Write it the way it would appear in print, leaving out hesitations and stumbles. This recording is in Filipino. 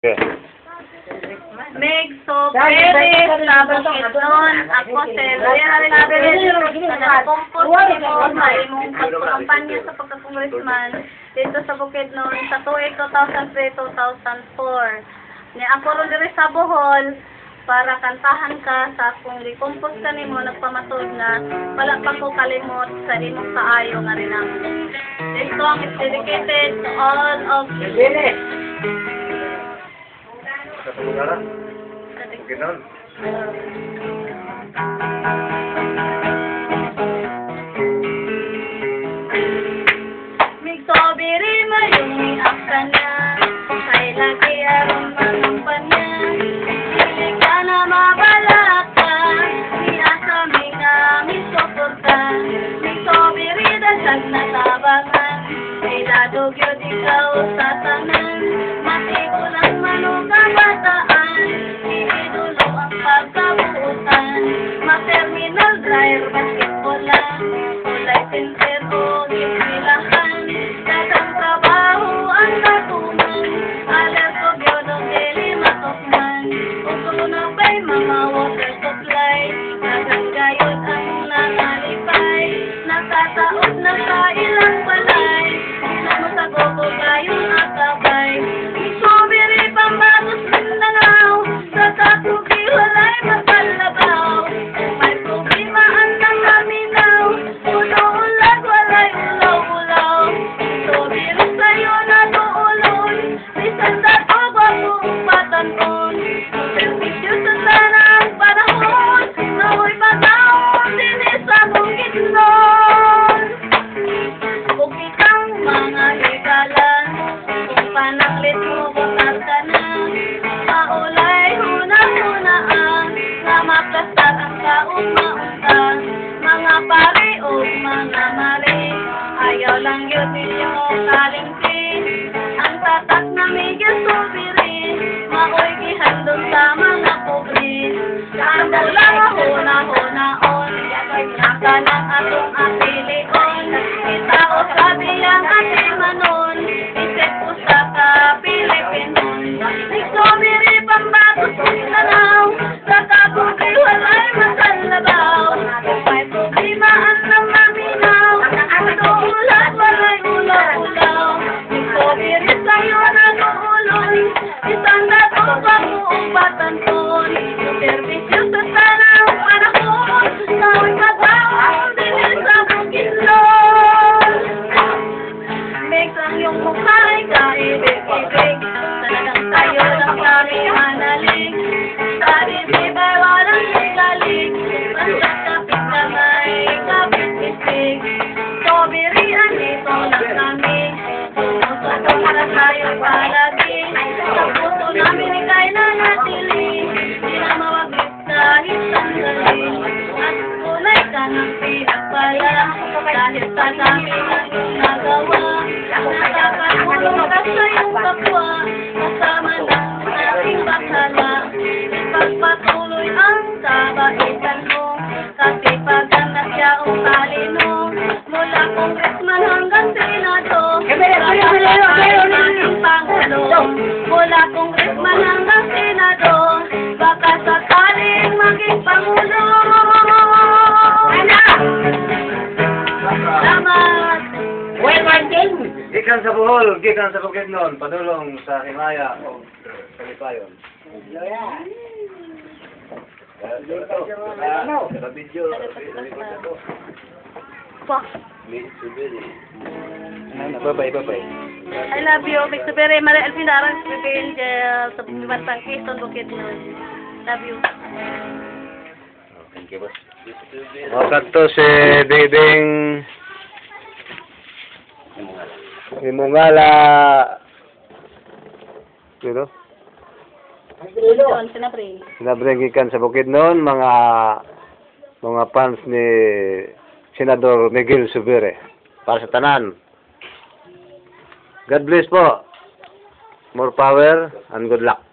Okay. Meg, so, pwede sa Bukidnon. Ako, Celia, nag-compose ko sa imong pagpakampanya sa pagkakongressman dito sa Bukidnon sa tuig 2003-2004. Ni ako rin diri sa Bohol para kantahan ka sa kung recompose ka nimo nagpamatod na wala pa ko kalimot sa imong kaayo nga rin ang this song is dedicated to all of you. Sa Pagara? Ganon. Migsobiri mayumi akanya kay lagi aron manampanya dili ka na mabalaka ni asa minga misuporta migsobiri dasag na tabangan ay dadog yun ikaw sa tanan matigulang manugabataan iidulo ang pagkabuutan ma-terminal driver basketballan kulay center o gisilahan dagang trabaho ang natuman alerto gyudong dili matukman uso na ba'y mga water supply dagang gayod ang nangalipay nakataod na sa ilang balay na masagogo gayong akabay isubiri pambatos Mindanao sa katugi walay makalabaw kung may problema ang nakaminaw ulo-ulag walay ulaw-ulaw isubiri sa'yo na tuulon bisan dato bagong patanon servisyo sa tanang panahon nahoy pagkaon din sa Bukidnon bukit ang mga higalan kung panaklit mo bukas ka na maulay huna-hunaan nga maplastar ang kauma-unta mga pari o mga mari ayaw lang yun ninyo kalingkin ang tatak na Miguel Subiri maoy gihandog sa mga pobre saan mo lang huna-hunaon naka ng atong apilion itao sabi ang ating manon isip ko sa Pilipinon Nagsobiri pambatos Mindanao sa kabugi walay makalabaw kung may problema ang namaminaw ulo-ulat walay ulaw-ulaw Nagsobiri sa'yo na tuulon isang dato pag-uong patanton servisyo sa tanang panahon naway pagbaon din sa Bukidnon Meg ang iyong mukha ay kaibig-ibig talagang tayo ng kami manalig sa bibig ay walang sigalig basta kapit kamay kapit-isig sobirian dito lang kami sumusubong na tayo palagi sa puso namin ika'y nanatili di na mawaglit kahit sandali at tunay ka ng pinagpala dahil sa dami ng iyong nagawa nakakatulong ka sa iyong kapwa kasama ng ating bakala ipagpatuloy ang kabaitan mo kasipagan na siya ang talino mula congressman hanggang senado ating pangulo mula congressman hanggang senado baka sakaling maging pangulo salamat Gikan sa Bohol, gikan sa Bukidnon, padulong sa Himaya o Kalipayon. Bye-bye. I love you, Meg Subiri, Maria Elvina Arang, Angel, sa Bantang Quezon, Bukidnon. Love you. Thank you, boss. Kanto si Bibing Imungala. Dito? John, sinapre. Sinabrengikan sa Bukidnon, mga fans ni Senador Miguel Subiri. Para sa tanan. God bless po. More power and good luck.